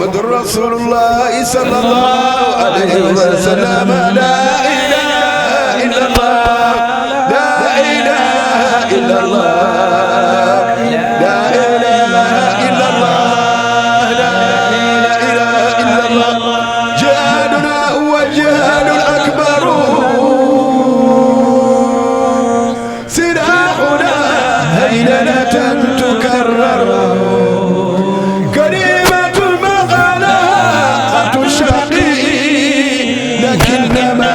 محمد رسول الله صلى الله عليه وسلم لا إله إلا الله لا إله إلا الله لا إله إلا الله لا إله إلا الله جهادنا هو الجهاد الأكبر سلاحنا هيلنة تكرر كريمة المغالى قد الشقي لكنما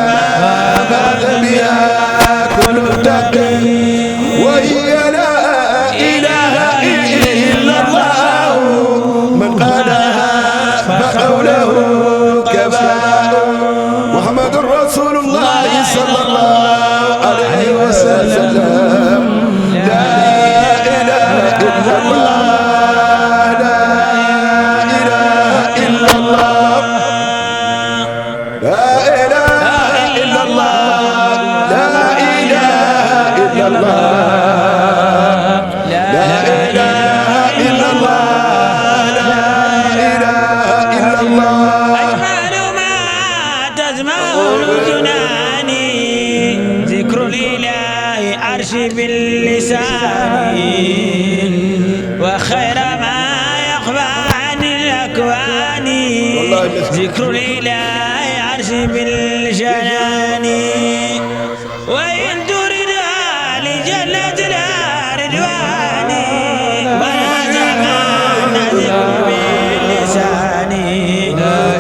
فاز بها كل تقي وهي لا إله إلا الله من قالها فقوله كفاه محمد رسول الله صلى الله عليه وسلم لا إله إلا الله لا إله إلا الله لا إله إلا الله لا إله إلا الله لا إله إلا الله لا إله إلا الله أجمل ما تسمعه الجنان ذكر الإله عرش باللسان وخير ما يخفى عن الأكوان ذكر الإله عرش بالجنان وإن ترد لجنة الرضوان ولا زمان ذكر باللسان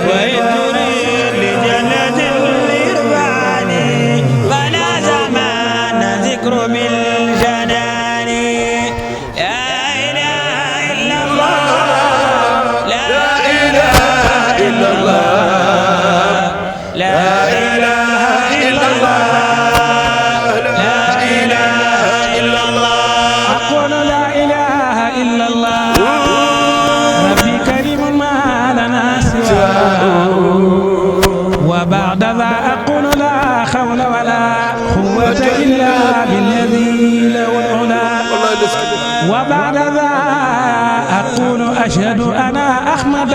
وإن تريد لجنة الرضوان ولا زمان ذكر بالجنان لا إله إلا الله لا إله إلا الله لا إله إلا الله لا إله إلا الله أقول لا إله إلا الله ربي كريم ما لنا سواه وبعد ذا أقول لا حول ولا قوة إلا بالذي له العلا وبعد ذا أقول أشهد أنا أحمد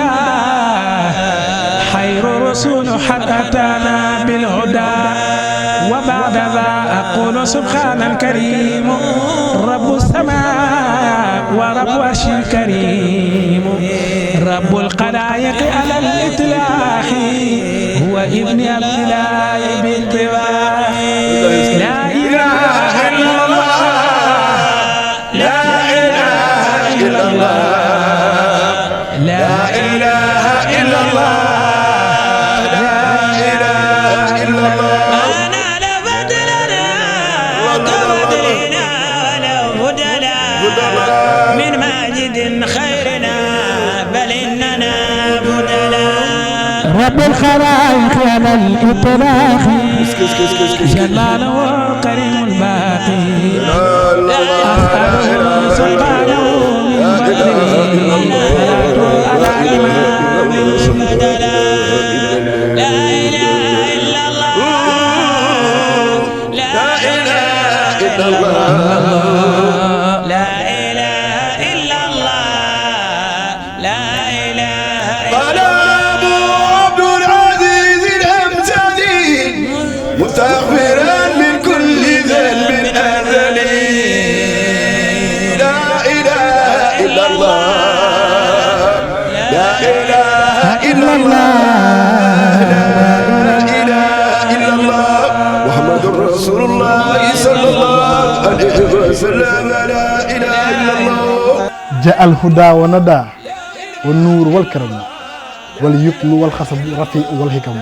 خير رسول حتى أتانا بالهدى وبعد ذا أقول سبحان الكريم رب السماء ورب عرش الكريم رب الخلائق على الإطلاق هو ابن عبد الله بالطباع لا إله إلا الله لا إله إلا الله لا إله إلا الله لا إله إلا الله أنا لفضلنا وكفضلنا ولو هدنا من ماجد خيرنا بل إننا بدنا رب الخلائق على الإطلاق جلاله كريم الباقي أسأله سبحانه من فضله على الإمام بدنا لا إله إلا الله لا إله إلا الله لا إله إلا الله لا إله قال أبو عبد العزيز الأمثالي مستغفرا من كل ذنب أزلي لا إله إلا الله لا إله إلا الله لا إله إلا الله محمد رسول الله صلى الله عليه وسلم لا إله إلا الله جاء الهدى وندى والنور والكرم واليقن والخصب رفيع والحكم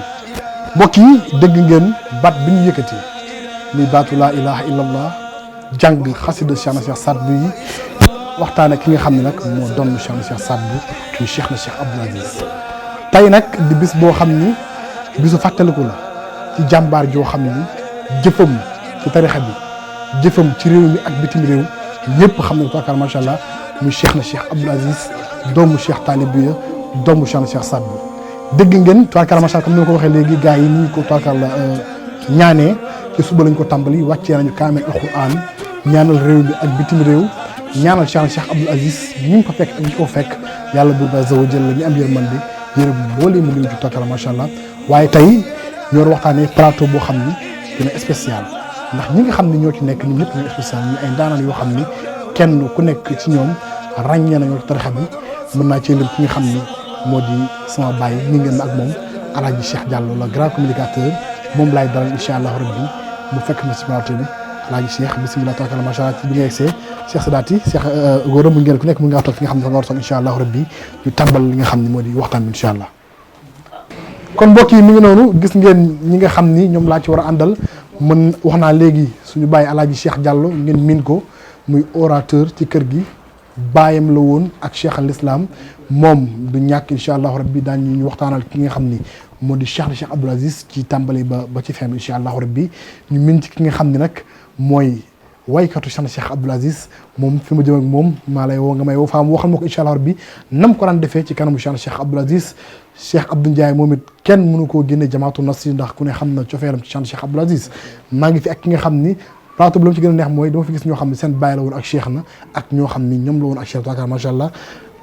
mbokk yi dégg ngeen baat bi ñu yëkkati muy baatu laa ilaha illallah jàng xasida Cheikh na Cheikh Saad Bou yi waxtaane ki nga xam ne nag moo doon Cheikh na Cheikh Saad Bou muy Cheikh na Cheikh Abdoul Aziz tey nag di bis boo xam ni bisu fàttaliku la ci jàmbaar joo xam ni jëfam ci tarixa bi jëfam ci réew mi ak bitim réew ñëpp xam nañ ko akar macha allah muy Cheikh na Cheikh Abdoul Aziz doomu Cheikh Talibou doomu Cheikh na Cheikh Saad Bou dégg ngeen tubaarkalla macha allah comme ni ma ko waxee léegi gars yi ni ko tubaarkalla ñaanee ci suba lañ ko tàmbali wàccee nañu kaamil alxuraan ñaanal réew mi ak bitim réew ñaanal Cheikh Abdoul Aziz ñi ko fekk ak ñi ko fekk yàlla bu ba zaw jël la ñu am yërmande yërëm mboolem mu néew ji tookala macha allah waaye tey ñoo waxtaanee plateau boo xam ni dina spécial ndax ñi nga xam ne ñoo ci nekk ñun ñëpp ñoo spécial ñu ay ndaanaan yoo xam ni kenn ku nekk ci ñoom ràññee nañoo ci tarixa bi mën naa cee lim ki nga xam ni moo di sama baay ni ngeen ma ak moom Alaaji Cheikh Diallo la grand communicateur moom laay dalal incha allah rabbi mu fekk ma ci plateau bi Alaaji Cheikh bisimilah taala macha allah ci bi nga yegsee Cheikh Sadati Cheikh góor mu ngeen ku nekk mu ngi toog fi nga xam ne fa nga war a toog incha allah rabbi ñu tàmbal li nga xam ne moo di waxtaan bi incha allah. kon mbokk yi mi ngi noonu gis ngeen ñi nga xam ni ñoom laa ci war a àndal mën wax naa léegi suñu bàyyi Alaaji Cheikh Diallo ngeen miin ko muy orateur ci kër gi baayam la woon ak Cheikh al Islam moom du ñàkk incha allah rabbi daañu ñu waxtaanal ki nga xam ni moo di Cheikh Abdoul Aziz ci tàmbali ba ci fin bi incha allah rabbi ñu miin ci ki nga xam ni nag mooy waykatu Cheikh Abdoul Aziz moom fi ma jëm ak moom maa lay woo nga may woo faam waxal ma ko incha allah rabbi nam ko daan defee ci kanamu Cheikh Abdoul Aziz Cheikh Abdou Ndiaye moom it kenn mënu koo génne jamaatu nasri ndax ku ne xam na cofeeram ci Cheikh Abdoul Aziz maa ngi fi ak ki nga xam ni plateau bi la mu ci gën a neex mooy dama fi gis ñoo xam ne seen baay la woon ak Cheikh na ak ñoo xam ni ñoom la woon ak Cheikh taakar macha allah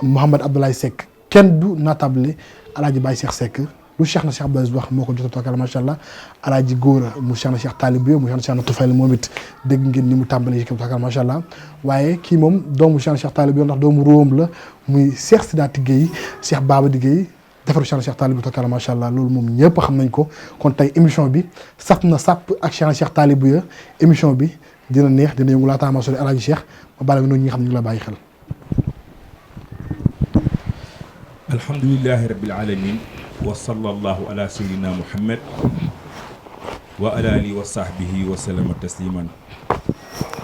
Mouhamed Abdoulaye Seck kenn du natable alaaji Baye Cheikh Seck lu Cheikh na Cheikh Abdoul Aziz wax moo ko jot a taakar macha allah alaaji góora mu Cheikh na Cheikh Talib mu Cheikh na Cheikh na Tufayl moom it dégg ngeen ni mu tàmbalee ci kaw taakar macha allah waaye kii moom doomu Cheikh na Cheikh Talib ndax doomu róom la muy Cheikh Sidaati Guèye Cheikh Baba di Guèye defaru Cheikh na Cheikh Talib taakar macha allah loolu moom ñëpp xam nañ ko kon tey émission bi saf na sàpp ak Cheikh na Cheikh Talib ya émission bi dina neex dina yëngu laataa ma sori alaaji Cheikh ma bàyyi noonu ñi nga xam ne ñu ngi la bàyyi xel. alhamdulilahi rabbil alamin wa sallallahu ala sayyidina muhammad wa ala alihi wa sahbihi wa sallama tasliman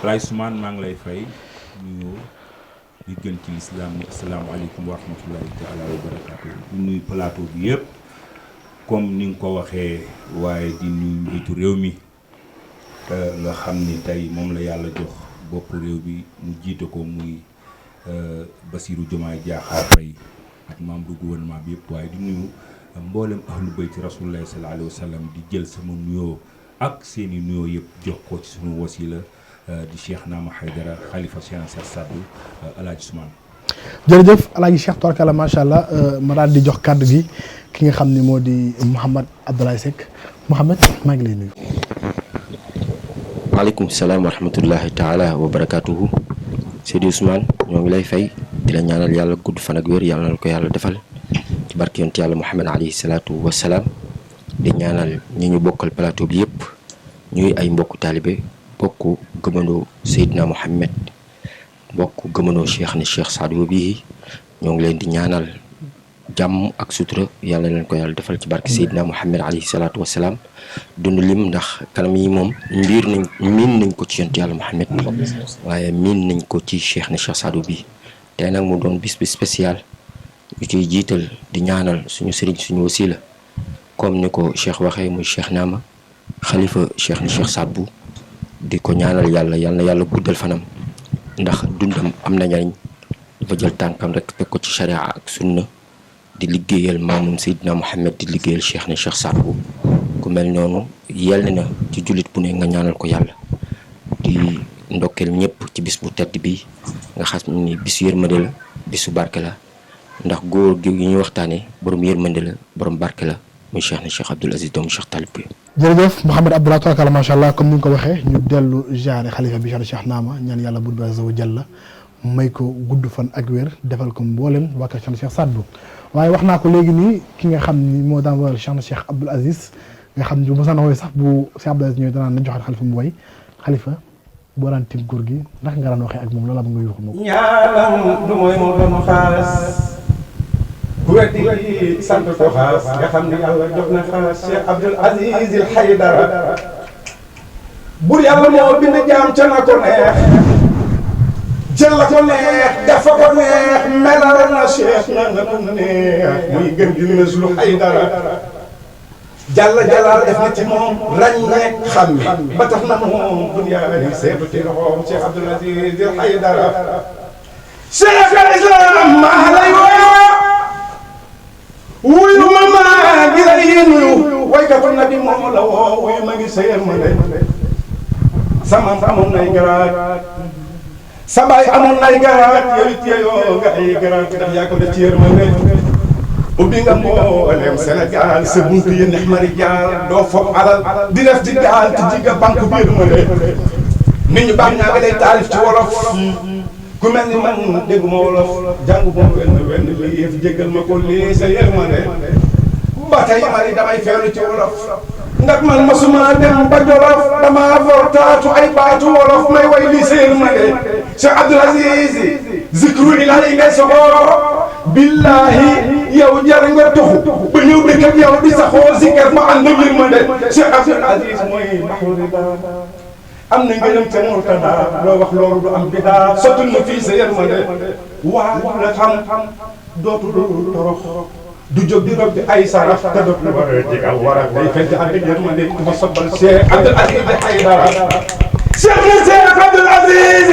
Laye Soumane maa ngi lay fay nuyoo di gën ci lislaam ni asalaamaaleykum wa rahmatullahi taala wa barakatuh di nuyu plateau bi yëpp comme ni nga ko waxee waaye di nuyu njiitu réew mi nga xam ni tey moom la yàlla jox bopp réew bi mu jiite ko muy Bassirou Diomaye Diakhar Faye ak membre du gouvernement bi yëpp waaye di nuyu mboolem ahlu bayti rasulullah sallallahu alayhi wa sallam di jël sama nuyoo ak seeni nuyoo yëpp jox ko ci sunu wasila di Cheikh Naama Haydara xalifa Cheikh Cheikh Sadou Alaaji Soumane. jërëjëf Alaaji Cheikh tabarkalla macha allah ma daal di jox kàddu gi ki nga xam ne moo di Mouhamed Abdoulaye Seck Mouhamed maa ngi lay nuyu. waaleykum salaam wa rahmatullahi taala wa barakatuhu Seydi Ousmane ñoo ngi lay fay di la ñaanal yàlla gudd fan ak wér yàlla na ko yàlla defal ci barke yonent yàlla Muhammad alayhi salaatu wa salaam di ñaanal ñi ñu bokkal plateau bi yëpp ñuy ay mbokku taalibe bokku gëmandoo Seydina Muhammad bokku gëmandoo Cheikh ni Cheikh Sadou bii ñoo ngi leen di ñaanal jàmm ak sutura yàlla leen ko yàlla defal ci barke Seydina Muhammad alayhi salaatu wa salaam dund lim ndax kanam yi moom miin nañ ko ci yonent yàlla Muhammad waaye miin nañ ko ci Cheikh ni Cheikh Sadou bii tey nag mu doon bis bi spécial ñu ciy jiital di ñaanal suñu sëriñ suñu wasila comme ni ko Cheikh waxee muy Cheikh Naama xalifa Cheikh ni Cheikh Sadou di ko ñaanal yàlla na yàlla guddal fanam ndax dundam am na njariñ dafa jël tànkam rek teg ko ci sharia ak sunna di liggéeyal maamum Seydina Muhammad di liggéeyal Cheikh ni Cheikh Sadou ku mel noonu yell na ci jullit bu ne nga ñaanal ko yàlla di ndokkeel ñëpp ci bis bu tedd bi nga xam ni bisu yërmande la bisu barke la ndax góor gi yi ñuy waxtaanee borom yërmande la borom barke la muy Cheikh ni Cheikh Abdoul Aziz doomu Cheikh Talib bi. jërëjëf Mouhamed Abdoulaye tabarkalla macha allah comme ni nga ko waxee ñu dellu jaare xalifa bi Cheikh Naama ñaan yàlla buur bi azza wa jalla may ko gudd fan ak wér defal ko mboolem waa kër Cheikh Sadou waaye wax naa ko léegi nii ki nga xam ni moo daan waral Cheikh Abdoul Aziz nga xam ni bu mosaan woy sax bu Cheikh Abdoul Aziz ñëwee danaan nañ joxaat xalifa mu woy xalifa boo daan tim góor gi ndax nga daan waxee ak moom loola ba nga yuuxu ma ko. ñaalam du mooy mu doon xaas ku weddi gi sant ko xaas nga xam ne yàlla jox na xaas Cheikh Abdoul Aziz al Haydara bur yàlla moo bind jaam ca na ko neex jël la ko neex dafa ko neex melal na Cheikh na nga ko neex muy gën di meslu Haydara jàlla jalaal def na ci moom ràññee xam ba tax na moom dunya yi seetu ci loxoom Cheikh Abdoul Aziz al Haydara Cheikh al Islam maa lay wuyu ma maa ngi lay nuyu waykatu nabi moom la woo wuyu ma ngi sëyal ma ne sama amoon nay garaat sa baay amoon nay garaat yow it yeyoo nga ay garaat ndax yaa ko def ci yërmande ubbi nga mboolem Sénégal sa buntu yi neex mari jaar doo foog alal di def di daal te jigga banque biir ma de nit ñu baax ñaa nga day taalif ci wolof ku mel ni man dégguma wolof jàngu moom wenn lii yëf jéggal ma ko lii sa yërmande ba tey mari damay feelu ci wolof ndax man masuma dem ba Jolof dama fortaatu ay baatu wolof may way lii sa yërmande Cheikh Abdoul Aziz zikru ilahi ngay soxoo billahi yow jar nga toxu ba ñëw dëkk ak yow di saxoo zikar ma ànd ak yërmande Cheikh Abdoul Aziz mooy mahruda am na ngërëm ca Murtada loo wax loolu du am bidaa sottul na fii sa yërmande waa la xam dootu torox du jóg di rob di ay saraf te dootu war a jigal war a day fekk ànd ak yërmande ma soppal Cheikh Abdoul Aziz di ay dara Cheikh na Cheikh Abdoul Aziz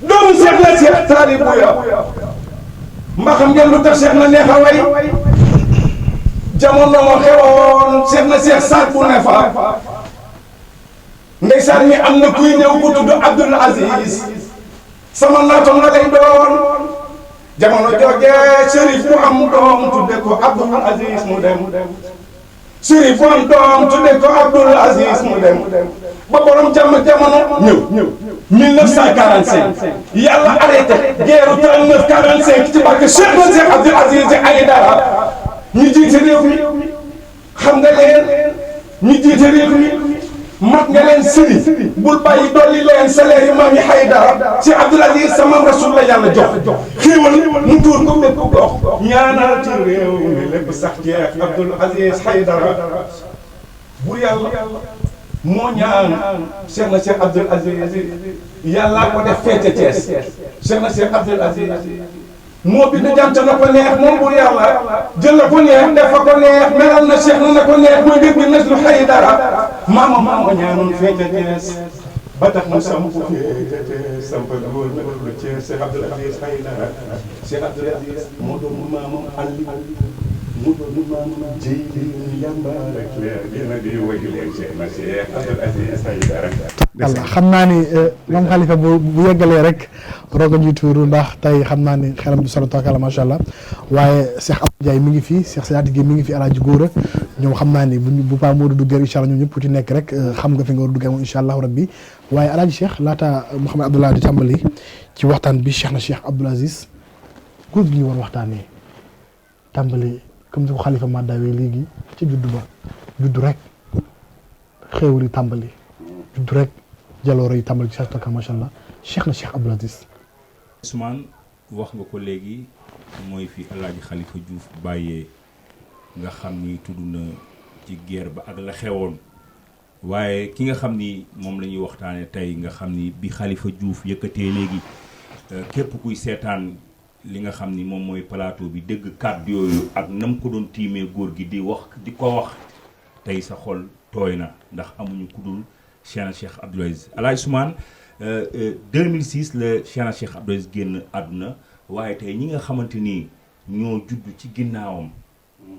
doomu Cheikh na Cheikh Talibou ya mbaa xam ngeen lu tax Cheikh na neex a way jamono moo xewoon Cheikh na Cheikh Saad bu ne fa ndeysaan mi am na kuy ñëw ku tudd Abdoul Aziz sama naatoon nga lay doon jamono joojee Chérif bu am doom tudde ko Abdoul Aziz mu dem Chérif bu am doom tudde ko Abdoul Aziz mu dem ba borom jàmm jamono ñëw 1945 yàlla arrêté guerre 39 45 ci barke Cheikh na Cheikh Abdoul Aziz ay dara ñu jiite réew mi xam nga leen ñu jiite réew mi mat nga leen sëriñ bul bàyyi dolli leen salaire yi maam yi Haydara ci Abdoul Aziz sama rasul la yàlla jox xéewal mu tuur ko bépp gox ñaanal ci réew mi lépp sax jeex Abdoul Aziz Haydara bu yàlla moo ñaan Cheikh na Cheikh Abdoul Aziz yàlla ko def feete Thiès Cheikh na Cheikh Abdoul Aziz moo bind jant na ko neex moom bu yàlla jël na ko neex def ko neex melal na Cheikh na ko neex muy dégg na lu Haydara maama ñaanoon feete Thiès ba tax mu samp feete Thiès samp góor na lu Thiès Cheikh Abdoul Aziz Haydara Cheikh Abdoul Aziz moo doon maamam Ali mu doon maamam Jeyli yàmbaar ak leer dina di way leen Cheikh na Cheikh Abdoul Aziz Haydara yàlla xam naa ni moom xalifa bu yeggalee rek roga ñuy tuuru ndax tey xam naa ni xelam du solo tookala macha allah waaye Cheikh Abdou Ndiaye mi ngi fi Cheikh Sidaati Guèye mi ngi fi Alaaji Góora ñoom xam naa ni bu Pa Modou duggee incha allah ñoom ñëpp ku ci nekk rek xam nga fi nga war a duggee moom incha allah rabbi waaye Alaaji Cheikh laata Mouhamed Abdallah di tàmbali ci waxtaan bi Cheikh na Cheikh Abdoul Aziz góor gi ñu war waxtaanee tàmbali comme ni ko xalifa ma daawee léegi ci juddu rek xéewal yi tàmbali juddu rek jaloore yi tàmbali ci sa tokka macha allah Cheikh na Cheikh Abdoul Aziz. Ousmane wax nga ko léegi mooy fi Alaaji Xalifa Diouf bàyyee nga xam ni tudd na ci guerre ba ak la xewoon waaye ki nga xam ni moom la ñuy waxtaanee tey nga xam ni bi Xalifa Diouf yëkkatee léegi képp kuy seetaan li nga xam ni moom mooy plateau bi dégg kàddu yooyu ak nam ko doon tiimee góor gi di ko wax tey sa xol tooy na ndax amuñu ku dul Cheikh na Cheikh Abdoul Aziz. Alaaji Ousmane 2006 la Cheikh na Cheikh Abdoul Aziz génn àdduna waaye tey ñi nga xamante ni ñoo judd ci ginnaawam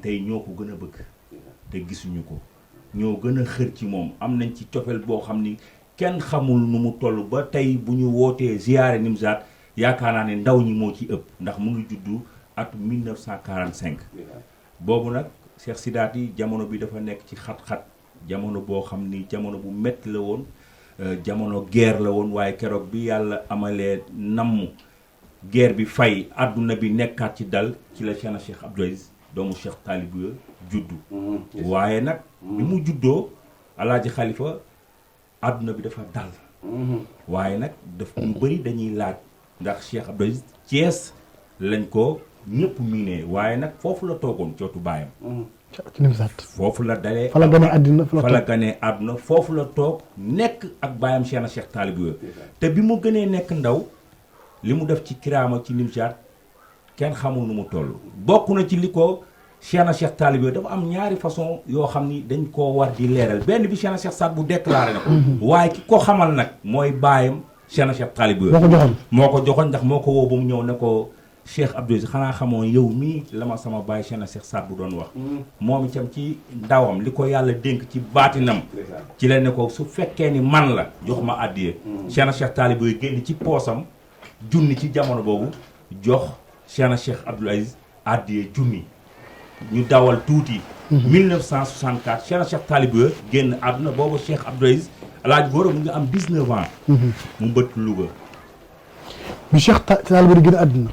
tey ñoo ko gën a bëgg te gisuñu ko ñoo gën a xër ci moom am nañ ci cofeel boo xam ni kenn xamul nu mu toll ba tey bu ñu wootee ziyaare Nimzaat yaakaar naa ne ndaw ñi moo ci ëpp ndax mu ngi juddu at 1945 boobu nag Cheikh Sidaati jamono bi dafa nekk ci xat-xat jamono boo xam ni jamono bu métti la woon jamono guerre la woon waaye keroog bi yàlla amalee namm guerre bi fay àdduna bi nekkaat ci dal ci la Cheikh na Cheikh Abdoul Aziz doomu Cheikh Talibou juddu waaye nag bi mu juddoo Alaaji Xalifa àdduna bi dafa dal waaye nag daf ñu bëri dañuy laaj ndax Cheikh Abdoul Aziz Thiès lañ ko ñëpp miinee waaye nag foofu la toogoon cootu baayam foofu la dalee fa la gane àddina fa la ganee àdduna foofu la toog nekk ak baayam Cheikh na Cheikh Talibou te bi mu gënee nekk ndaw li mu def ci kiraama ci Nimzaat kenn xamul nu mu toll bokk na ci li ko Cheikh na Cheikh Talibou dafa am ñaari façon yoo xam ni dañ koo war di leeral benn bi Cheikh na Cheikh Saad bu déclaré na ko waaye ki ko xamal nag mooy baayam Cheikh na Cheikh Talibou moo ko joxoon ndax moo ko woo ba mu ñëw ne ko Cheikh Abdoul Aziz xanaa xamoon yow mii la ma sama baay Cheikh na Cheikh Saad bu doon wax moom itam ci ndawam li ko yàlla dénk ci baatinam ci la ne ko su fekkee ni man la jox ma àddiya Cheikh na Cheikh Talibou génn ci poosam junni ci jamono boobu jox Cheikh na Cheikh Abdoul Aziz addiyee junni ñu dawal tuuti 1964 Cheikh Talibé génn àdduna boobu Cheikh Abdoul Aziz Alaaji Gora mu ngi am 19 ans mu mbëtt Louga bi Cheikh Talibé di génn àdduna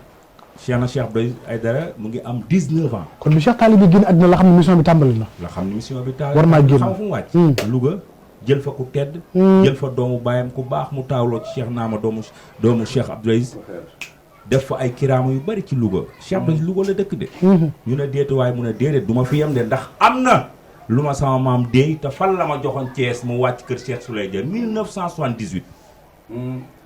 Cheikh Abdoul Aziz Aïdara mu ngi am 19 ans kon bi Cheikh Talibé génn àdduna la xam ne mission bi tàmbali na la xam ne mission bi war naa génn xam fu mu wàcc Louga jël fa ku tedd jël fa doomu baayam ku baax mu taawloo ci Cheikh Naama doomu Cheikh Abdoul Aziz def fa ay kiraama yu bari ci Louga Cheikh Abdoul Aziz Louga la dëkk de ñu ne déetu waaye mu ne déedéet du ma fi yem de ndax am na lu ma sama maam déey te fan la ma joxoon Thiès mu wàcc kër Cheikh Souley Dia 1978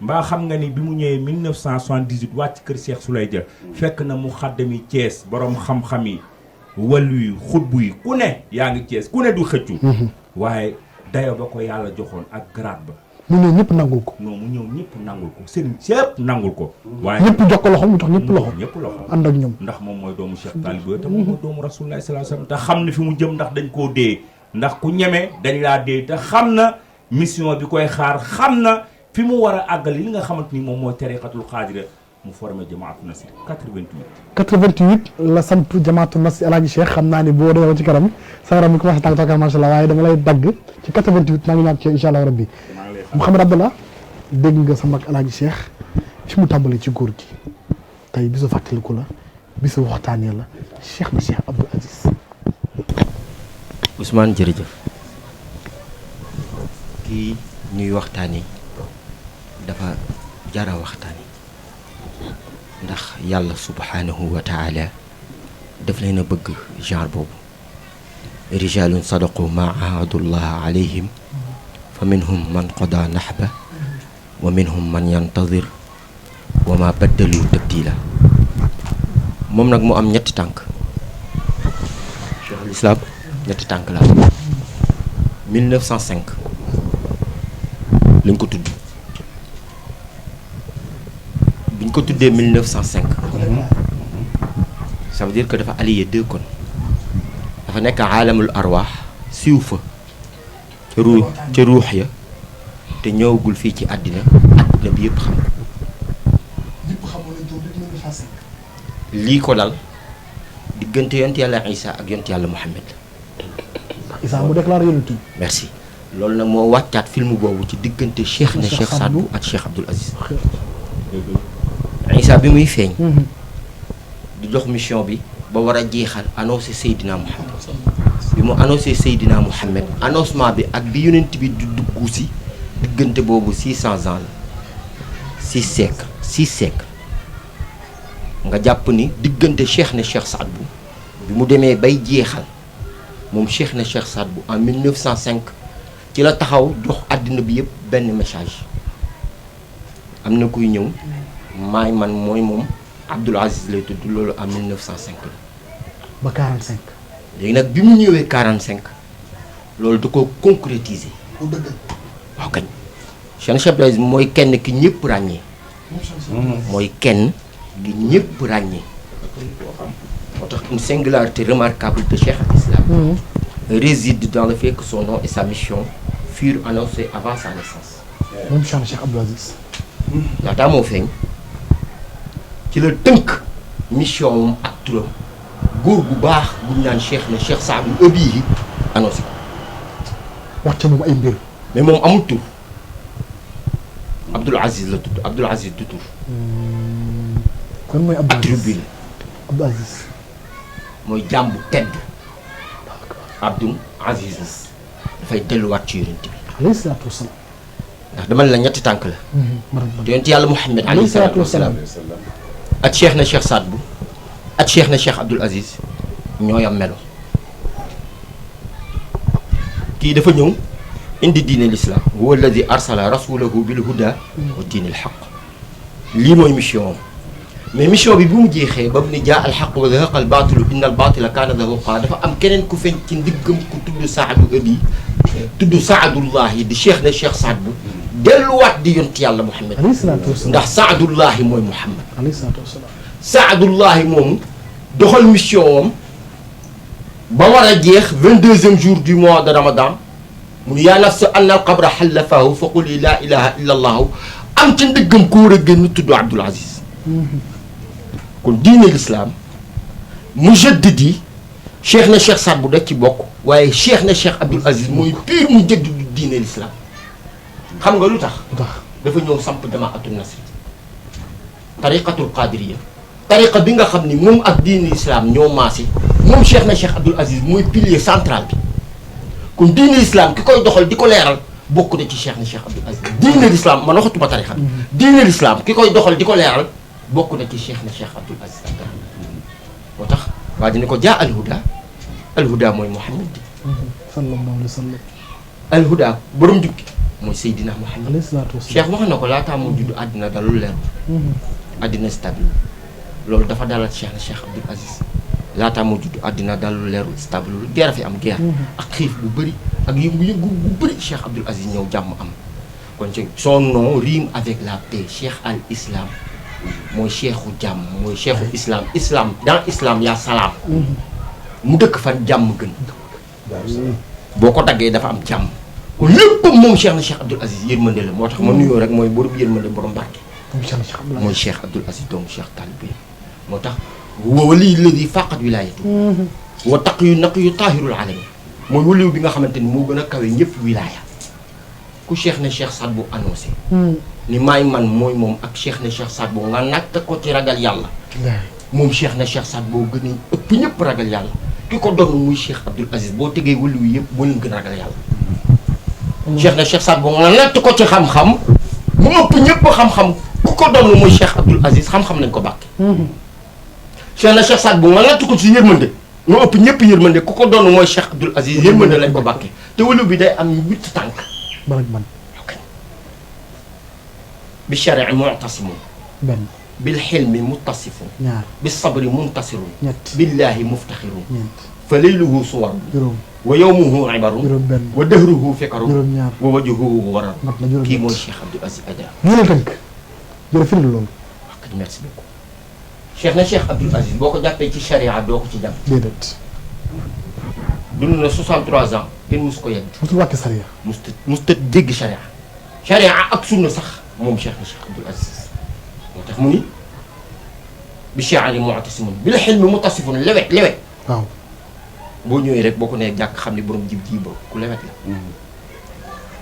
mbaa xam nga ni bi mu ñëwee 1978 wàcc kër Cheikh Souley Dia fekk na mu xaddami Thiès borom xam-xam yi wàllu yi xutbu yi ku ne yaa ngi Thiès ku ne du xëccu waaye dayo ba ko yàlla joxoon ak grade ba mu ñëw ñëpp nangul ko non mu ñëw ñëpp nangul ko sëriñ sépp nangul ko waaye ñëpp jox ko loxo mu jox ñëpp loxo ñëpp loxo ànd ak ñoom ndax moom mooy doomu Cheikh Talibé te moom mooy doomu Rasulullah sallallahu alayhi wasallam te xam ne fi mu jëm ndax dañ koo dee ndax ku ñeme dañ laa dee te xam na mission bi koy xaar xam na fi mu war a àggal li nga xamante ni moom mooy tariqatul xaadira mu formé jamaatu nasir 88 la sant jamaatu nasir Alaaji Cheikh xam naa ni boo demee ci kanam sa yaram mi commencé tàgg tàggal macha allah waaye dama lay dagg ci 88 maa ngi ñaan ci incha allah rabbi Mouhamed Abdallah dégg nga sa mag Alaaji Cheikh fi mu tàmbalee ci góor gi tey bisu fàttaliku la bisu waxtaanee la Cheikh na Cheikh Abdoul Aziz Ousmane jërëjëf kii ñuy waxtaanee dafa jara waxtaanee ndax yàlla subhanahu wa taala daf leen a bëgg genre boobu rijalun sadaqu ma ahadullah alayhim fa minhum man qada nahba wa minhum man yantadir wa ma baddalu tabdila moom nag mu am ñetti tànk Cheikhul Islam ñetti tànk la 1905 lañ ko tudd biñ ko tuddee 1905 ça veut dire que dafa allié deux kon dafa nekk aalamul arwaax siiw fa ca ruux ya te ñëwagul fii ci àddina bi yëpp xam lii ko dal diggante yont yàlla Isa ak yont yàlla Muhammad Isa mu déclaré yonent bi merci loolu nag moo wàccaat film boobu ci diggante Cheikh na Cheikh Saad Bou ak Cheikh Abdoul Aziz Isa bi muy feeñ di jox mission bi ba war a jeexal annoncé Seydina Muhammad bi mu annoncé Seydina Muhammad annoncement bi ak bi yonent bi du dugg si diggante boobu 600 ans la 6 siècles nga jàpp ni diggante Cheikh na Cheikh Saad Bou bi mu demee bay jeexal moom Cheikh na Cheikh Saad Bou en 1905 ci la taxaw jox àddina bi yëpp benn message am na kuy ñëw maay man mooy moom Abdoul Aziz lay tudd loolu en 1905 la. ba 45. léegi nag bi mu ñëwee 45 loolu da ko concrétiser. mu dëgg. waaw kañ. Cheikh Abdoul Aziz mooy kenn ki ñëpp ràññee. mooy kenn gi ñëpp ràññee. moo tax une singularité remarquable de Cheikh al-Islam réside dans le fait que son nom et sa mission furent annoncés avant sa naissance. moom Cheikh Abdoul Aziz. laataa moo feeñ ci la tënk mission am ak turam góor gu baax bu ñu naan Cheikh na Cheikh Saad Bou bii annoncé ko. wax ca moom ay mbir. mais moom amul tur Abdoul Aziz la tudd Abdoul Aziz du tur. kon mooy Abdoul Aziz attribut la. Abdoul Aziz. mooy jàmm bu tedd. Abdoul Aziz dafay delluwaat ci yonent bi. alayhi salaatu wasalaam. ndax dama ne la ñetti tànk la. te yonent yàlla Muhammad alayhi salaatu wasalaam ak Cheikh na Cheikh Saad Bou ak Cheikh na Cheikh Abdoul Aziz ñooy am melo. kii dafa ñëw indi diine l'islam huwa alladi arsala rasulahu bil huda wa diinil xaq lii mooy mission am mais mission bi bu mu jeexee ba mu ne jaa al xaq wa zahaqa al baatilu inna al baatila kaana zahuqa dafa am keneen ku feeñ ci ndiggam ku tudd Saadu abi tudd Saadullahi di Cheikh na Cheikh Saad Bou delluwaat di yont yàlla Muhammad ndax Saadullahi mooy Muhammad Saadullahi moomu doxal mission am ba war a jeex 22e jour du mois de Ramadan mu yaa nafsa anna al qabra xallafahu fa quli laa ilaha illa allahu am ca ndëggam ku war a génn tudd Abdoul Aziz kon diine l'islam mujaddid yi cheikh na cheikh Saad bu da ci bokk waaye cheikh na cheikh Abdoul Aziz mooy pire mujaddid du diine l'islam xam nga lu tax dafa ñëw samp jamaatul nasri tariqatul qadiriya tariqa bi nga xam ni moom ak diine l'islam ñoo maase moom cheikh na cheikh Abdoul Aziz mooy pilier central bi kon diine l'islam ki koy doxal di ko leeral bokk na ci cheikh na cheikh Abdoul Aziz diine l'islam man waxatuma tariqa bi diine l'islam ki koy doxal di ko leeral bokk na ci cheikh na cheikh Abdoul Aziz moo tax waa ji ne ko jaa alhuda mooy Muhammad sallallahu alayhi wa sallam alhuda borom jukki mooy Seydina Muhammad alayhi salaatu wa cheikh wax na ko laataa moo judd àddina dalul leer àddina stable loolu dafa dalal cheikh na cheikh Abdoul Aziz laataa moo judd àddina dalul leeru stable lu guerre fi am guerre ak xiif bu bëri ak yëngu-yëngu bu bëri cheikh Abdoul Aziz ñëw jàmm am kon ci son nom rime avec la paix cheikh al islam mooy cheikhu jàmm mooy cheikhu islam islam dans islam yaa salaam mu dëkk fan jàmm gën boo ko daggee dafa am jàmm kon lépp moom cheikh na cheikh Abdoul Aziz yërmande la moo tax ma nuyoo rek mooy borom yërmande borom barke mooy cheikh Abdoul Aziz doomu cheikh talibé moo tax wali ladi faqat wilayatu wa taq yu naq yu taahirul alami mooy waliw bi nga xamante ni moo gën a kawe ñëpp wilaya ku cheikh na cheikh Saad bu annoncé ni maay man mooy moom ak cheikh na cheikh Saad bu nga natt ko ci ragal yàlla moom cheikh na cheikh Saad boo gën a ëpp ñëpp ragal yàlla ki ko doon muy cheikh Abdoul Aziz boo tegee waliw yëpp moo leen gën a ragal yàlla cheikh na cheikh Saad bu nga natt ko ci xam-xam mu ëpp ñëpp xam-xam ku ko doon muy cheikh Abdoul Aziz xam-xam lañ ko bàkke cheikh na cheikh Saad bu nga natt ko ci yërmande mu ëpp ñëpp yërmande ku ko doon mooy cheikh Abdoul Aziz yërmande lañ ko bàkke te waliw bi day am 8 tànk barak man bi sharii mu'tasimun benn bil xilmi muttasifun ñaar bi sabri muntasirun ñett billahi muftaxirun ñeent fa layluhu suwarun juróom wa yawmuhu ibarun juróom benn wa dahruhu fikarun juróom ñaar wa wajhuhu waran mat na juróom kii mooy ñett cheikh Abdoul Aziz Aidara ñu la tënk jërë firnde loolu wax dëgg merci beaucoup cheikh na cheikh Abdoul Aziz boo ko jàppee ci charia doo ko ci jàpp déedéet dund na 63 ans kenn musu ko yegg musul wàcce sariya musta dégg charia ak sunna sax moom cheikh na cheikh Abdoul Aziz moo tax mu ni bi shi'ri mu'tasimun bil hilmi muttasifun lewet waaw boo ñëwee rek boo ko nee jàkk xam ni borom jib ji ba ku lewet la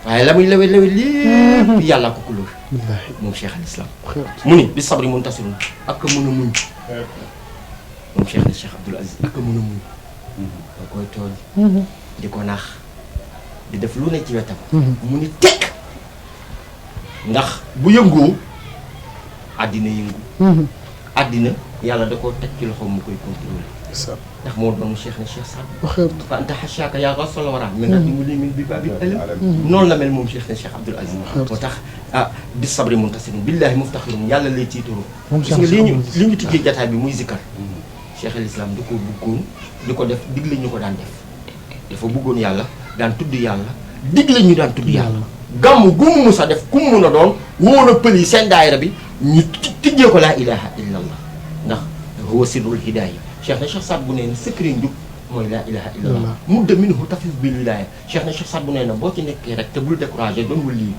waaye la muy lewet lépp yàllaa ko couleur billaahi moom cheikh al islam xeer mu ni bi sabri muntasirun ak a mën a muñ moom cheikh na cheikh Abdoul Aziz ak a mën a muñ da koy tooñ di ko naax di def lu ne ci wetam mu ni tekk ndax bu yëngoo àddina yëngu àddina yàlla da koo teg ci loxoom mu koy contrôler ndax moo doon cheikh na cheikh Saad xeer fa anta xachaaka yaa gasal wara mais nag dimu li min bi babi alam noonu la mel moom cheikh na cheikh Abdoul Aziz moo tax bi sabri muntasirun billahi muftaxirun yàlla lay tiitaroo moom gis nga li ñu tijjee jataay bi muy zikkar cheikh al islam da ko bëggoon di ko def digle ñu ko daan def dafa bëggoon yàlla daan tudd yàlla digle ñu daan tudd yàlla gàmm gu mu musa def ku mu mun a doon wóor a pël yi seen daayira bi ñu tijjee ko laa ilaha illa allah ndax huwa sirrul hidaaya cheikh na cheikh Saad bu nee na secret njub mooy laa ilaha illa allah mudda minhu tafis bil wilaaya cheikh na cheikh Saad bu nee na boo ci nekkee rek te bul découragé doon wali yi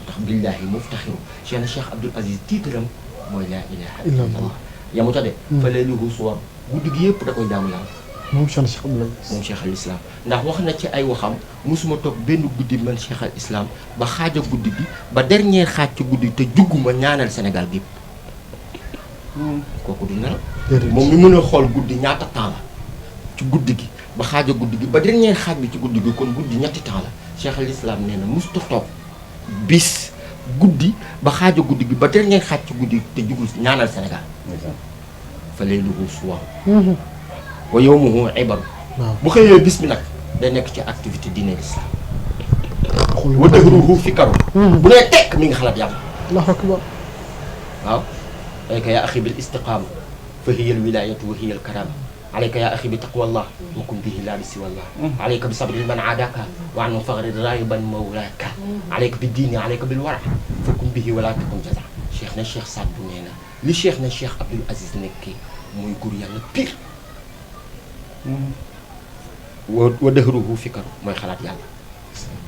ndax billahi muftaxiru cheikh na cheikh Abdoul Aziz tiitaram mooy laa ilaha illa allah yamu ta de fa layluhu suwar guddi gi yëpp da koy jaamu yàlla moom cheikh Abdoul Aziz moom cheikh al islam ndax wax na ci ay waxam musuma toog benn guddi man cheikh al islam ba xaaja guddi gi ba dernier xaaj ci guddi te jugguma ñaanal Sénégal gi kooku du nelaw moom mi mën a xool guddi ñaata temps la ci guddi gi ba xaaja guddi gi ba dernier xaaj bi ci guddi gi kon guddi ñetti temps la cheikh al islam nee na musta toog bis guddi ba xaaja guddi gi ba dernier xaaj ci guddi te jugul ñaanal Sénégal fa layluhu suwar wa yawmuhu ibaru bu xëyee bis bi nag day nekk ci activité diine l'islam wa dahruhu fikaru bu nee tekk mi ngi xalaat yàlla allahu akbar waaw alayka yaa axi bil istiqaama fa hiya al wilayatu wa hiya al karama alayka yaa axi bi taqwallah wa kun bihi laa bi siwallah alayka bi sabri man aadaka wa an fagri rayban mawlaka alayka bi diini alayka bil wara fa kun bihi wala takun jaza cheikh na cheikh Saad bu nee na li cheikh na cheikh Abdoul Aziz nekkee mooy góor yàlla pire wa dahruhu fikaru mooy xalaat yàlla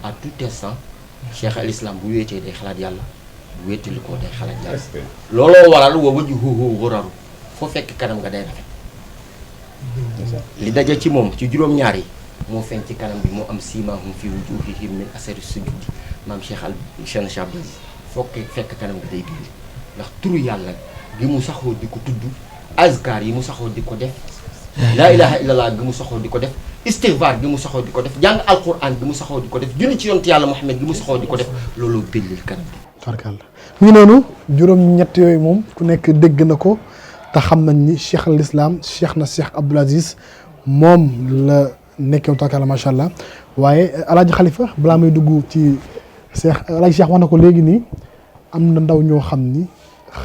à tout instant cheikh al islam bu wéetee day xalaat yàlla bu wéetali ko day xalaat yàlla looloo waral wa wajhuhu ghuraru foo fekk kanam nga day rafet li daje ci moom ci juróom-ñaar yi moo feeñ ci kanam bi moo am siimaahum fi wujuuhihim min asari sujudi maam Cheikh Abdou Aziz fekk kanam gi day biir ndax turu yàlla gi mu saxoo di ko tudd azkar yi mu saxoo di ko def laa ilaha illallah gi mu saxoo di ko def istighfar gi mu saxoo di ko def jàng alquran gi mu saxoo di ko def junni ci yonent yàlla Muhammad gi mu saxoo di ko def looloo bellil kanam bi. tarkalla mu ngi noonu juróom-ñett yooyu moom ku nekk dégg na ko te xam nañ ni cheikh al islam cheikh na Cheikh Abdoul Aziz moom la nekkee tarkalla macha allah waaye alaaji Xalifa balaa may dugg ci cheikh alaaji cheikh wax na ko léegi nii am na ndaw ñoo xam ni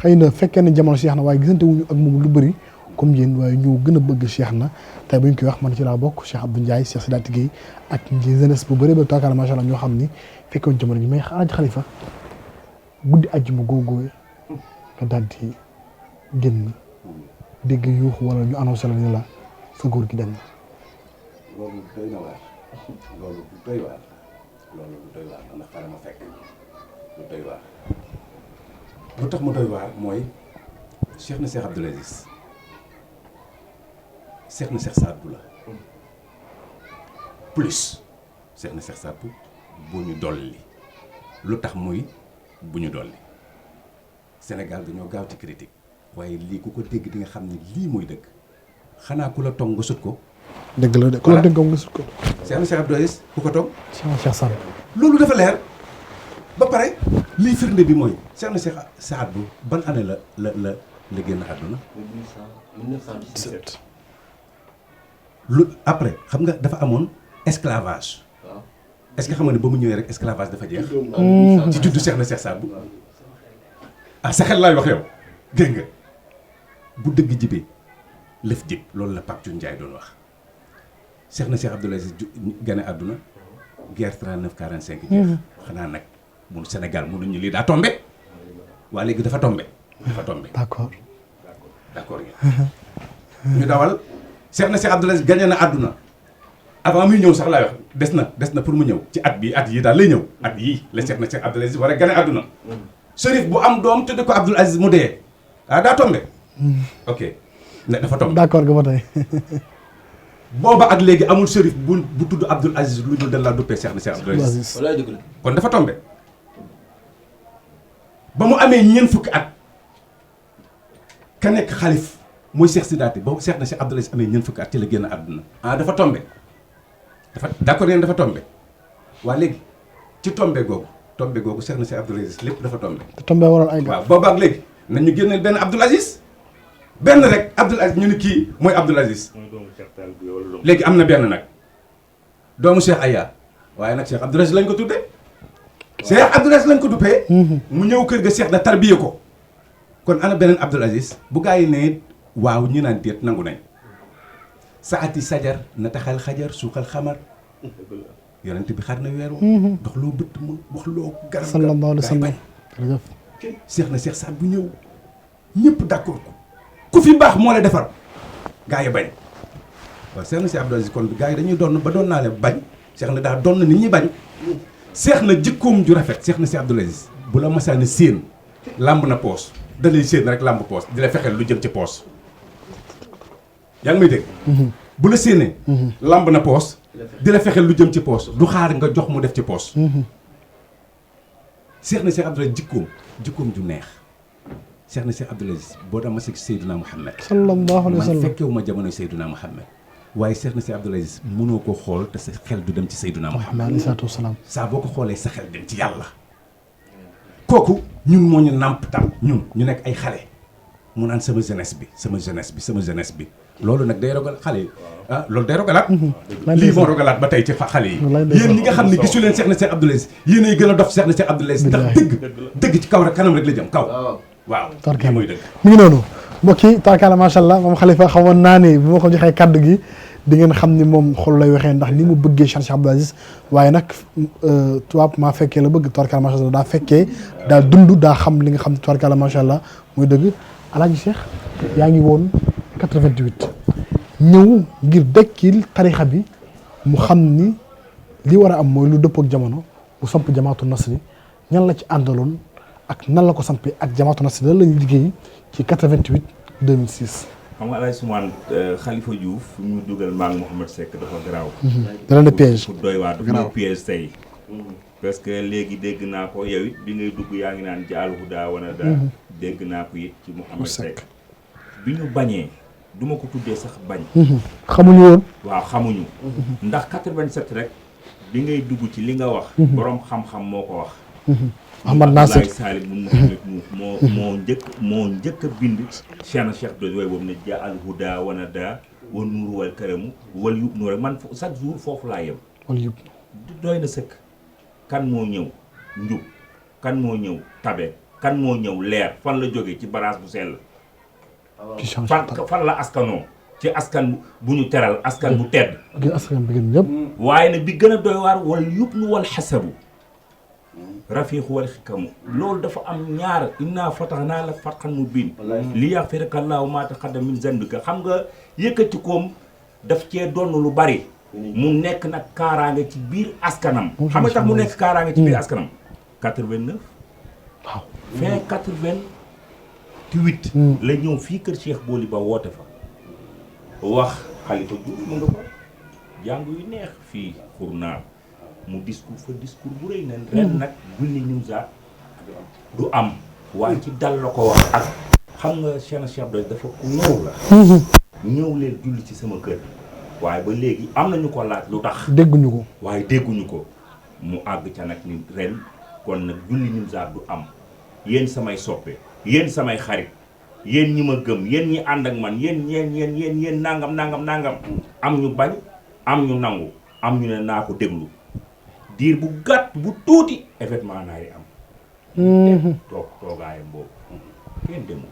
xëy na fekkee ne jamono cheikh na waaye gisante wuñu ak moom lu bëri comme yéen waaye ñoo gën a bëgg cheikh na tey bu ñu koy wax man ci laa bokk Cheikh Abdou Ndiaye Cheikh Sidaati Gueye ak jeunesse bu bëri ba tarkalla macha allah ñoo xam ni fekkoon jamono ji mais alaaji Xalifa guddi àjjuma googu nga daal di génn dégg yuuxu wala ñu annoncé la ni la sa góor gi dem na. loolu doy na waar loolu doy waar ndax fara ma fekk lu doy waar lu tax mu doy waar mooy Cheikh na Cheikh Abdoul Aziz Cheikh na Cheikh Saad Bou la plus Cheikh na Cheikh Saad Bou bu ñu dolli lu tax muy bu ñu dolli Sénégal dañoo gaaw ci critique waaye lii ku ko dégg di nga xam ne lii mooy dëgg xanaa ku la tong nga sut ko. dëgg la de ku la dégg nga sut ko. Cheikh na Cheikh Abdoul Aziz ku ko tong. Cheikh Saad loolu dafa leer ba pare lii firnde bi mooy Cheikh na Cheikh Saad Bou ban année la génn àdduna. 1917. lu après xam nga dafa amoon esclavage. waaw est-ce que xam nga ne ba mu ñëwee rek esclavage dafa jeex. ci juddu Cheikh na Cheikh Saad Bou. ah sa xel laay wax yow dégg nga bu dëgg jibee lëf jib loolu la Pape Thioune Ndiaye doon wax Cheikh na Cheikh Abdoul Aziz gane àdduna guerre 39-45 jeex xanaa nag mun Sénégal mënuñu lii daa tombé waa léegi dafa tombé d'accord ñu dawal Cheikh na Cheikh Abdoul Aziz gane na àdduna avant muy ñëw sax laay wax des na pour mu ñëw ci at yi daal lay ñëw at yii la Cheikh na Cheikh Abdoul Aziz war a gane àdduna Chérif bu am doom tudde ko Abdoul Aziz mu dee daa tombé ok ne dafa tombé d'accord nga ba tey booba ak léegi amul Chérif bu tudd Abdoul Aziz lu dul dañ laa duppee Cheikh na Cheikh Abdoul Aziz walaay dëgg la. kon dafa tombé ba mu amee ñeent fukki at ka nekk xalif mooy Cheikh Sidaati ba Cheikh na Cheikh Abdoul Aziz amee ñeent fukki at ci la génn àdduna dafa tombé d'accord neen dafa tombé waa léegi ci tombé googu Cheikh na Cheikh Abdoul Aziz lépp dafa tombé te tombé waral ay waaw booba ak léegi nañ ñu génneel benn Abdoul Aziz benn rek Abdoul Aziz ñu ni kii mooy Abdoul Aziz léegi am na benn nag doomu Cheikh Aya waaye nag Cheikh Abdoul Aziz lañ ko tuddee Cheikh Abdoul Aziz lañ ko duppee mu ñëw kër ga Cheikh na tarbiye ko kon ana beneen Abdoul Aziz bu gaa yi ne waaw ñu naan déet nangu nañ saati sajar na taxal xajar suuxal xamar yonent bi xar na weer dox loo bëtt mu wax loo garab sallallahu alayhi wa sallam jërëjëf Cheikh na Cheikh Saad bu ñëw ñëpp d'accord ko ku fi baax moo la defar gaa yi bañ waaw Cheikh na Cheikh Abdoul Aziz kon gaa yi dañuy doon ba doon naa leen bañ Cheikh na daa doon na nit ñi bañ Cheikh na jikkoom ju rafet Cheikh na Cheikh Abdoul Aziz bu la masaana séen làmb na poos da lay séen rek làmb poos di la fexeel lu jëm ci poos yaa ngi may dégg bu la séenee làmb na poos di la fexeel lu jëm ci poos du xaar nga jox mu def ci poos Cheikh na Cheikh Abdoul Aziz jikkoom ju neex Cheikh na Cheikh Abdoul Aziz boo daa ma sëg Seydina Mouhamed sallallahu alayhi wa sallam man fekkewu ma jamonoy Seydina Mouhamed waaye Cheikh na Cheikh Abdoul Aziz mënoo ko xool te sa xel du dem ci Seydina Mouhamed alayhi salaatu wa salaam saa boo ko xoolee sa xel dem ci yàlla kooku ñun moo ñu nàmpatal ñu nekk ay xale mu naan sama jeunesse bi loolu nag day rogal xale yi loolu day rogalaat lii moo rogalaat ba tey ci xale yi yéen ñi nga xam ne gisu leen Cheikh na Cheikh Abdoul Aziz yéen ay gën a dof Cheikh na Cheikh Abdoul Aziz ndax dëgg ci kaw rek kanam rek la jëm kaw waaw lii mooy dëgg mi ngi noonu mbokk yi tarkala macha allah moom Khalifa xamoon naa ne bu ma ko joxee kaddu gi di ngeen xam ni moom xol lay waxee ndax ni mu bëggee Cheikh Abdoul Aziz waaye nag tubaab maa fekkee la bëgg tarkala macha allah daa fekkee daa dund daa xam li nga xam ne tarkala macha allah muy dëgg alaaji Cheikh yaa ngi woon 88 ñëw ngir dekkil tarixa bi mu xam ni li war a am mooy lu dëppoo ak jamono mu samp jamaatu nasri ñan la ci àndaloon ak nan la ko sampee ak jamaatu nasri lan lañu liggéey ci 88 2006 xam nga Alaaji Soumane Khalifa Diouf ñu dugal maa ngi Mouhamed Seck dafa garaaw. dana ne piège pour doy waar dafa ne piège tey. parce que léegi dégg naa ko yow it bi ngay dugg yaa ngi naan jaalu daa wana daa. dégg naa ko it ci Mouhamed Seck. bi ñu bañee du ma ko tuddee sax bañ. xamuñu woon. waaw xamuñu. ndax 87 rek bi ngay dugg ci li nga wax. borom xam-xam moo ko wax. Ahmad Nasir Salim mun Mouhamed moo njëkk a bind Cheikh Doy wooy boobu ne ja al huda wana daa wa nuuru wal karamu wal yub nuur rek man chaque jour foofu laa yem. wal yub doy na sëkk. kan moo ñëw njub kan moo ñëw tabe kan moo ñëw leer fan la jógee ci baraas bu sell. fan la askanoo ci askan bu ñu teral askan bu tedd. askan bi gën ñëpp. waaye nag bi gën a doy waar wal yub nu wal xasabu rafiixu wal xikamu loolu dafa am ñaar inna fatahnaa laka fathan mubiin li yaxfiraka llaahu maa taqaddama min zanbika xam nga yëkkati koom daf cee doon lu bari mu nekk nag kaaraange ci biir askanam xam nga tax mu nekk kaaraange ci biir askanam 89 waaw fin 88 la ñëw fii kër Cheikh Booli ba woote fa wax Khalifa Diouf mu nga ko jàng yu neex fii xurnaam mu discours bu rëy na ren nag julli Nimzaat du am waaye ci dal la ko wax ak xam nga Cheikh Doy dafa ku ñëw la ñëw leen julli ci sama kër waaye ba léegi am nañu ko laaj lu tax dégguñu ko waaye dégguñu ko mu àgg ca nag ni ren kon nag julli Nimzaat du am yéen samay soppe yéen samay xarit yéen ñi ma gëm yéen ñi ànd ak man yéen nangam am ñu bañ am ñu nangu am ñu ne naa ko déglu diir bu gàtt bu tuuti événement naa yi am toogaayam boobu kenn demul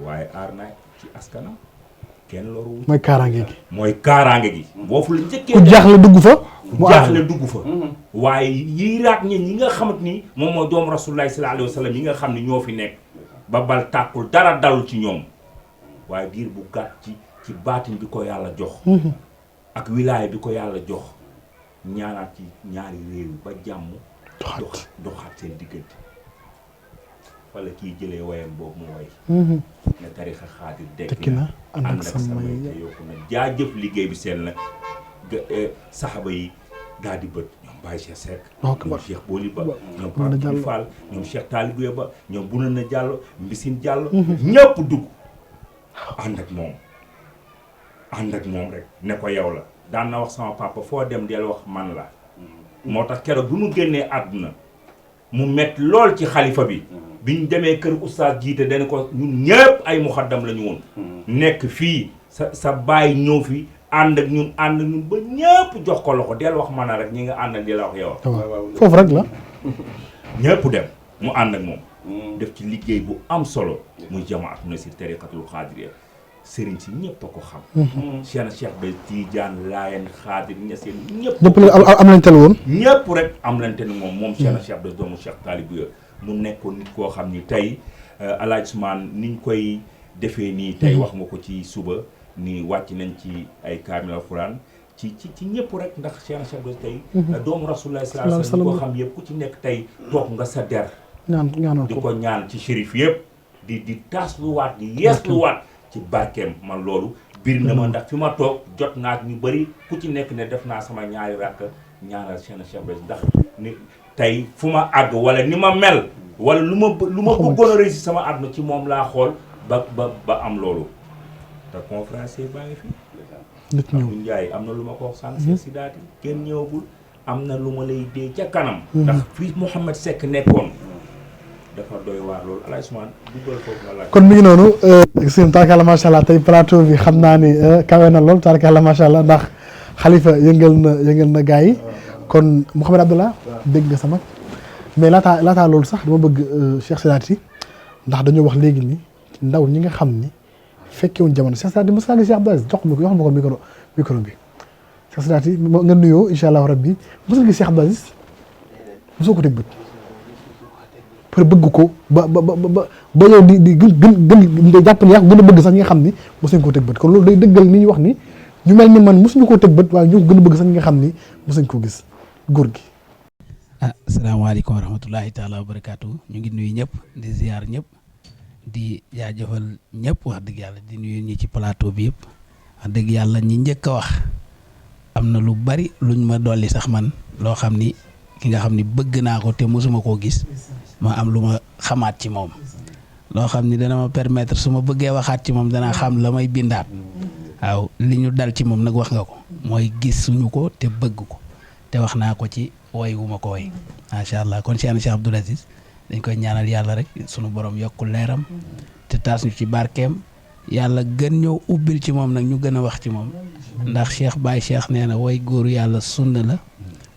waaye aar naa ci askanam kenn loru mooy kaaraange gi boofu la njëkkee ku jaaxle dugg fa waaye yiiraat ñi nga xamante ni moom mooy doomu Rasulullah sallallahu alayhi wa sallam yi nga xam ne ñoo fi nekk ba bal tàkkul dara dalul ci ñoom waaye diir bu gàtt ci baatin bi ko yàlla jox ak wilaaya bi ko yàlla jox ñaanaat ci ñaari réew ba jàmm doxaat seen diggante wala kii jëlee wayam boobu mu way ne tarixa xaadir dekki na ànd ak samay te yokku na jaajëf liggéey bi seen la saxaba yi daal di bët ñoom Baye Cheikh Seck ñoom Cheikh Booli Ba ñoom Pape Fall ñoom Cheikh Talibé Ba ñoom Bounana Diallo Mbissine Diallo ñëpp dugg ànd ak moom rek ne ko yow la daan na wax sama papa foo dem del wax man la moo tax keroog bi mu génnee àdduna mu metti lool ci xalifa bi bi ñu demee kër oustaz jiite dañ ko ñun ñëpp ay muxaddam la ñu woon nekk fii sa baay ñëw fi ànd ak ñun ba ñëpp jox ko loxo del wax man rek ñi nga àndal di la wax yow foofu rek la ñëpp dem mu ànd ak moom def ci liggéey bu am solo muy jamaatu na si tariqatul xaadiriya sëriñ si ñëpp a ko xam Cheikh Bay Tidiane Laayeen Xaadir Ñaseen ñëpp am lañ tel woon ñëpp rek am lañ tel moom Cheikh Bay doomu Cheikh Talibé mu nekkoon nit koo xam ni tey Alaaji Soumane niñ koy defee nii tey wax nga ko ci suba ni wàcc nañ ci ay kaamil alxuraan ci ñëpp rek ndax Cheikh Bay tey doomu Rasulullah sallallahu alayhi wasallam koo xam yëpp ku ci nekk tey toog nga sa der di ko ñaan ci shérif yëpp di taasluwaat di yeesluwaat ci barkeem man loolu biir na ma ndax fi ma toog jot naa ñu bëri ku ci nekk ne def naa sama ñaari rakk ñaanal Cheikh Bay ndax ni tey fu ma àgg wala ni ma mel wala lu ma bëggoon a réussir sama àdduna ci moom laa xool ba am loolu te conférencier baa ngi fi nit ñëw Njaay am na lu ma ko wax sànq si daati kenn ñëwagul am na lu ma lay dee ca kanam ndax fii Mouhamed Seck nekkoon dafa doy waar loolu Alaaji Soumane duggal foofu la laaj kon mi ngi noonu sim tarkalla macha allah tey plateau bi xam naa ni kawe na lool tarkalla macha allah ndax xalifa yëngal na gars yi kon Mouhamed Abdallah dégg nga sama mais laataa loolu sax dama bëgg Cheikh Sidaati ndax dañoo wax léegi ni ndaw ñi nga xam ni fekkewuñ jamono Cheikh Sidaati mos naa gis Cheikh Abdou Aziz jox ma ko micro bi Cheikh Sidaati nga nuyoo incha allah rabbi mos nga gis Cheikh Abdou Aziz mosoo ko teg bët pour bëgg ko ba yow di gën jàpp ne yaa gën a bëgg sax ñi nga xam ni mosuñ koo teg bët kon loolu day dëggal ni ñu wax ni ñu mel ni man mosuñu koo teg bët waaye ñoo gën a bëgg sax ñi nga xam ni mosuñ koo gis góor gi. asalaamaaleykum wa rahmatullahi taala wa barakaatu ñu ngi nuyu ñëpp di ziar ñëpp di jaajëfal ñëpp wax dëgg yàlla di nuyu ñi ci plateau bi yëpp wax dëgg yàlla ñi njëkk a wax am na lu bari luñ ma dolli sax man loo xam ni ki nga xam ni bëgg naa ko te mosuma koo gis ma am lu ma xamaat ci moom loo xam ni dana ma permettre su ma bëggee waxaat ci moom danaa xam la may bindaat waaw li ñu dal ci moom nag wax nga ko mooy gis suñu ko te bëgg ko te wax naa ko ci woy wu ma ko woy macha allah kon Cheikh Abdoul Aziz dañ koy ñaanal yàlla rek sunu borom yokku leeram te taas ñu ci barkeem yàlla gën ñëw ubbil ci moom nag ñu gën a wax ci moom ndax Cheikh Baye Cheikh nee na woy góoru yàlla sunna la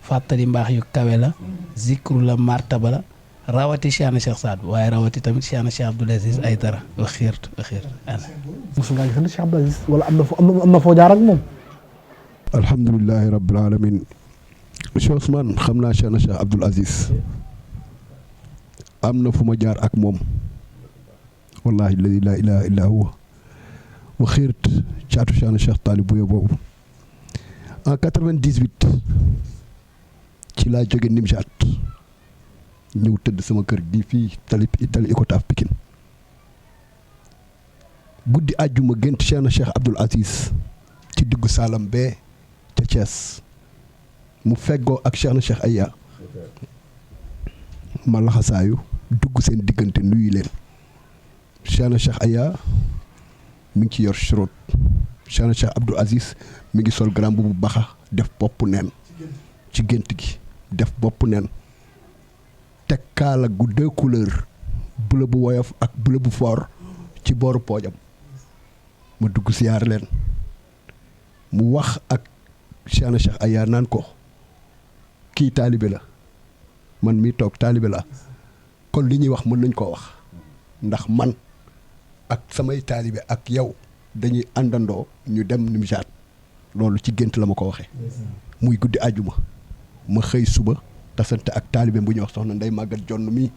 fàttali mbaax yu kawe la zikru la martaba la rawati Cheikh Saad waaye rawati tamit Cheikh Abdoul Aziz Aïdara wa xiirtu ana mosu ngaa gisante Cheikh Abdoul Aziz wala am na foo jaar ak moom. alhamdulilahi rabbil alamin Cheikh Ousmane xam naa Cheikh Abdoul Aziz am na fu ma jaar ak moom wallahi alladi laa ilaha illa huwa wa xiirt caatu Cheikh Talib Bouye boobu en 98 ci laa jóge Nimjaat ñëw tëdd sama kër gi fii tali Icotaf Pikine guddi àjjuma gént Cheikh Abdoul Aziz ci diggu Saalam bee ca Thiès mu feggoo ak Cheikh Aya ma laxasaayu dugg seen diggante nuyu leen Cheikh Aya mi ngi ci yor churut Cheikh Abdoul Aziz mi ngi sol grand bu baxa def bopp neen ci gént gi def bopp neen teg kaala gu 2 couleurs bleu bu woyof ak bleu bu fort ci booru poojam ma dugg siyaar leen mu wax ak Cheikh Aya naan ko kii taalibe la man mii toog taalibe la kon li ñuy wax mën nañ koo wax ndax man ak samay taalibe ak yow dañuy àndandoo ñu dem Nimjaat loolu ci gént la ma ko waxee muy guddi àjjuma ma xëy suba tasante ak taalibe bu ñuy wax soxna Ndey Màggat Jonn mii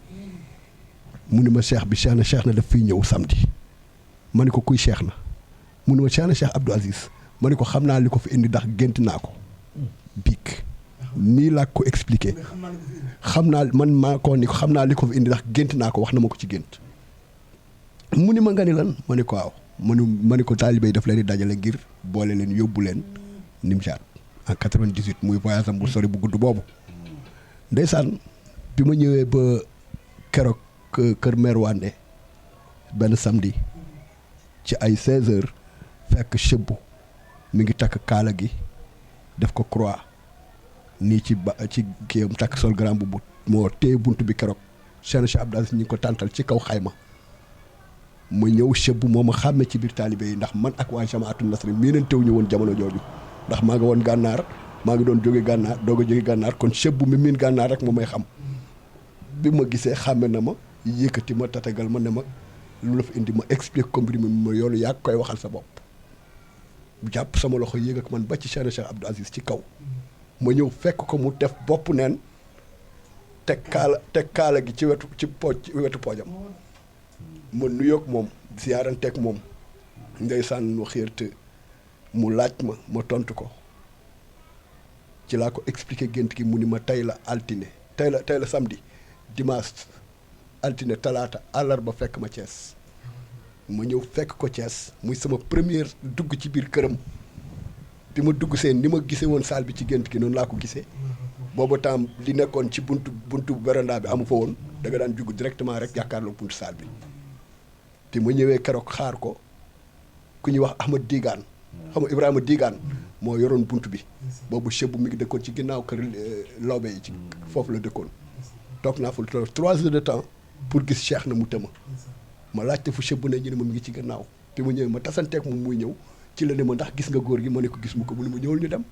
mu ni ma cheikh bi cheikh na daf fiy ñëw samedi ma ni ko kuy cheikh na mu ni ma Cheikh Abdoul Aziz ma ni ko xam naa li ko fi indi ndax gént naa ko biig nii laa ko expliqué xam naa man maa ko ni ko xam naa li ko fi indi ndax gént naa ko wax na ma ko ci gént mu ni ma nga ni lan ma ni ko waaw ma ni ko taalibe yi daf leen di dajale ngir boole leen yóbbu leen Nimjaat en 98 muy voyage am bu sori bu gudd boobu ndeysaan bi ma ñëwee ba keroog kër mère Wande benn samedi ci ay 16h fekk chebbu mi ngi takk kaala gi def ko croix nii ci kiyam takk sol grand bu moo téye bunt bi keroog Cheikh Abdoul Aziz ñi ngi ko tàntal ci kaw xayma ma ñëw chebbu moo ma xàmme ci biir taalibe yi ndax man ak waa Jamaatul Nasri miinantew ñu woon jamono jooju ndax maa nga woon gànnaar maa ngi doon jóge gànnaar doog a jóge gànnaar kon chebbu mi miin gànnaar rek moo may xam bi ma gisee xàmme na ma yëkkati ma tatagal ma ne ma lu la fi indi ma explique ko mbir mi ma yoolu yaa koy waxal sa bopp jàpp sama loxo yéeg ak man ba ci Cheikh Abdoul Aziz ci kaw ma ñëw fekk ko mu def bopp neen teg kaala gi ci wetu poojam ma nuyoog moom ziyaaranteeg moom ndeysaan nu xiirte mu laaj ma tontu ko ci laa ko expliqué gént gi mu ni ma tey la altine tey la samedi dimanche altine talaata àllarba fekk ma Thiès ma ñëw fekk ko Thiès muy sama première dugg ci biir këram bi ma dugg seen ni ma gisee woon salle bi ci gént gi noonu laa ko gisee boobu temps li nekkoon ci buntu veranda bi amu fa woon da nga daan dugg directement rek jàkkaarloo buntu salle bi te ma ñëwee keroog xaar ko ku ñuy wax Ahmad Digaan xam nga Ibrahima Digaan moo yoroon buntu bi boobu chebbu mi ngi dëkkoon ci ginnaaw kër lawbe yi ci foofu la dëkkoon toog naa fa 3 heures de temps pour gis cheikh na mu tëma ma laajte fu chebbu ne ñu ne ma mi ngi ci gannaaw te ma ñëwee ma tasanteeg moom muy ñëw ci la ne ma ndax gis nga góor gi ma ne ko gis mu ko mu ne ma ñëwul ñu dem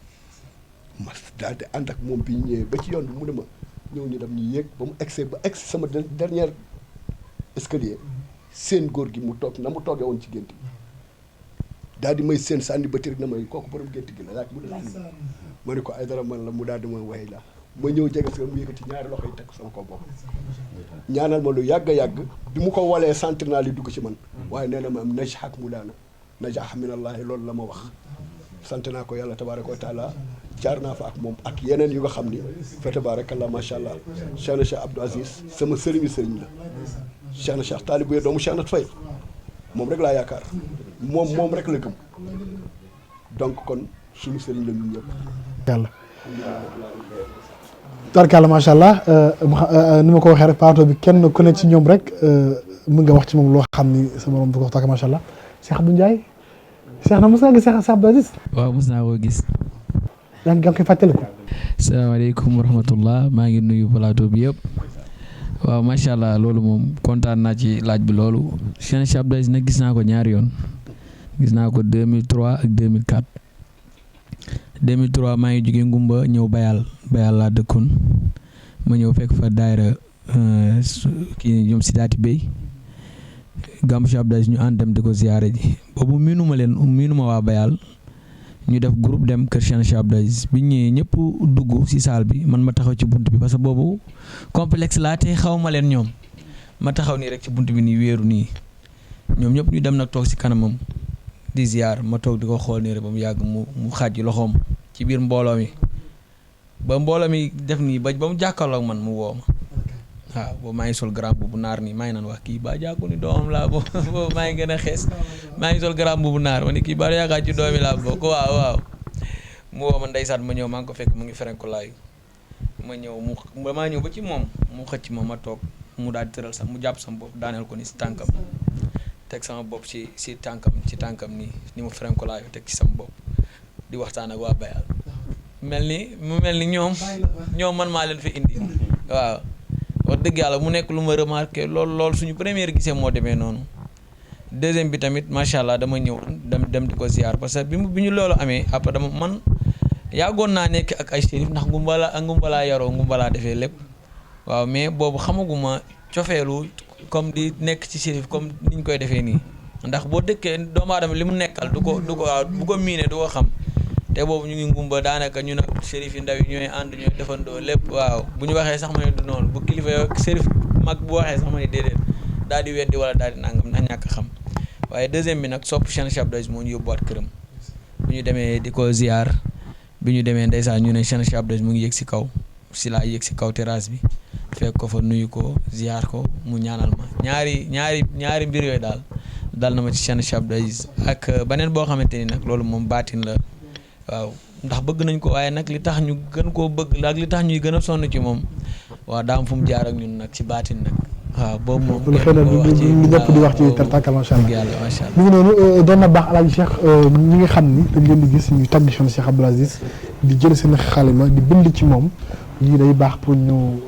ma daal di ànd ak moom bi ñu ñëwee ba ci yoon bi mu ne ma ñëw ñu dem ñu yéeg ba mu egsi sama dernier escalier seen góor gi mu toog na mu toogee woon ci gént gi daal di may seen sànni ba tëri na may kooku borom gént gi la laaj mu ne ma ne ko ay dara man la mu daal di ma way la ma ñëw jege si mu yëkkati ñaari loxo yi teg sama ko bopp ñaanal ma lu yàgg a yàgg bi mu ko walee sentir naa li dugg ci man waaye nee na ma am najah mu daana najah minallahi loolu la ma wax sant naa ko yàlla tabaraka wa taala jaar naa fa ak moom ak yeneen yu nga xam ni fa tabarakallah macha allah Cheikh Abdoul Aziz sama sëriñu sëriñ la Cheikh na Cheikh taalibu ya doomu Cheikh na Faye moom rek laa yaakaar moom rek la gëm donc kon suñu sëriñ la ñun ñëpp. yàlla tarkalla macha allah ni ma ko waxee rek plateau bi kenn ku ne ci ñoom rek mën nga wax ci moom loo xam ni sa morom du ko wax tàkk macha allah Cheikh Abdou Ndiaye Cheikh na mos nga gis Cheikh Abdou Aziz. waaw mos naa koo gis. yaa ngi koy fàttaliku. salaamaaleykum wa rahmatullah maa ngi nuyu plateau bi yëpp. waaw macha allah loolu moom kontaan naa ci laaj bi loolu Cheikh Abdou Aziz nag gis naa ko ñaari yoon gis naa ko 2003 ak 2004 2003 maa ngi jógee Ngumba ñëw Bayal laa dëkkoon ma ñëw fekk fa daayira kii ñoom si daati béy gàmmu Cheikh Abdou Aziz ñu ànd dem di ko ziyaare ji boobu miinuma waa Bayal ñu def groupe dem kër Cheikh Abdou Aziz bi ñëwee ñëpp dugg ci salle bi man ma taxaw ci bunt bi parce que boobu complexe laa te xaw ma leen ñoom ma taxaw nii rek ci bunt bi nii wéeru nii ñoom ñëpp ñu dem nag toog ci kanamam di ziar ma toog di ko xool nii rek ba mu yàgg mu xàjj loxoom ci biir mbooloo mi ba mbooloo mi def nii ba mu jàkkaarloog man mu woo ma waaw boobu maa ngi sol grand bu naar nii maa ngi naan wax kii ba jàkku ni doomam laa boobu maa ngi gën a xees maa ngi sol grand bu naar ma ne kii ba yaakaar ci doomi laa bokk waaw mu woo ma ndeysaan ma ñëw maa ngi ko fekk mu ngi ferenkulaayu ma ñëw maa ñëw ba ci moom mu xëcc ma toog mu daal di tëral sax mu jàpp sama bopp daaneel ko ni si tànkam teg sama bopp ci tànkam nii ni mu ferenkulaayu teg ci sama bopp di waxtaan ak waa Bayal mu mel ni ñoom man maa leen fi indi waaw wax dëgg yàlla mu nekk lu ma remarqué lool suñu première gisee moo demee noonu deuxième bi tamit macha allah dama ñëw dem di ko ziar parce que bi ñu loolu amee après dama man yàggoon naa nekk ak ay shérif ndax ngumbalaa yaroo ngumbalaa defee lépp waaw mais boobu xamaguma cofeelu comme di nekk ci shérif comme niñ koy defee nii ndax boo dëkkee doomu aadama li mu nekkal du ko waaw bu ko miine du ko xam te boobu ñu ngi ngumba daanaka ñu nag shérif yi ndaw yi ñooy ànd ñooy defandoo lépp waaw bu ñu waxee sax ma ne du noonu bu kilifa yoo shérif mag bu waxee sax ma ne déedéet daal di weddi wala daal di nangam na ñàkk xam waaye deuxième bi nag sopp Cheikh Abdou Aziz moo ñu yóbbuwaat këram bu ñu demee di ko ziar bi ñu demee ndeysaan ñu ne Cheikh Abdou Aziz mu ngi yëg si kaw si laa yëg si kaw terrasse bi fekk ko fa nuyu ko ziar ko mu ñaanal ma ñaari mbir yooyu daal na ma ci Cheikh Abdou Aziz ak beneen boo xamante ni nag loolu moom baatin la waaw ndax bëgg nañ ko waaye nag li tax ñu gën koo bëgg ak li tax ñuy gën a sonn ci moom waaw daa am fu mu jaar ak ñun nag ci baatin nag waaw boobu moom lu xëy na lu ñëpp di wax ci tartaka macha allah mi ngi noonu doon na baax alaaji Cheikh ñi nga xam ni dañ leen di gis ñu tàgg Cheikh Abdou Aziz di jël seen xalima di bind ci moom lii day baax pour ñu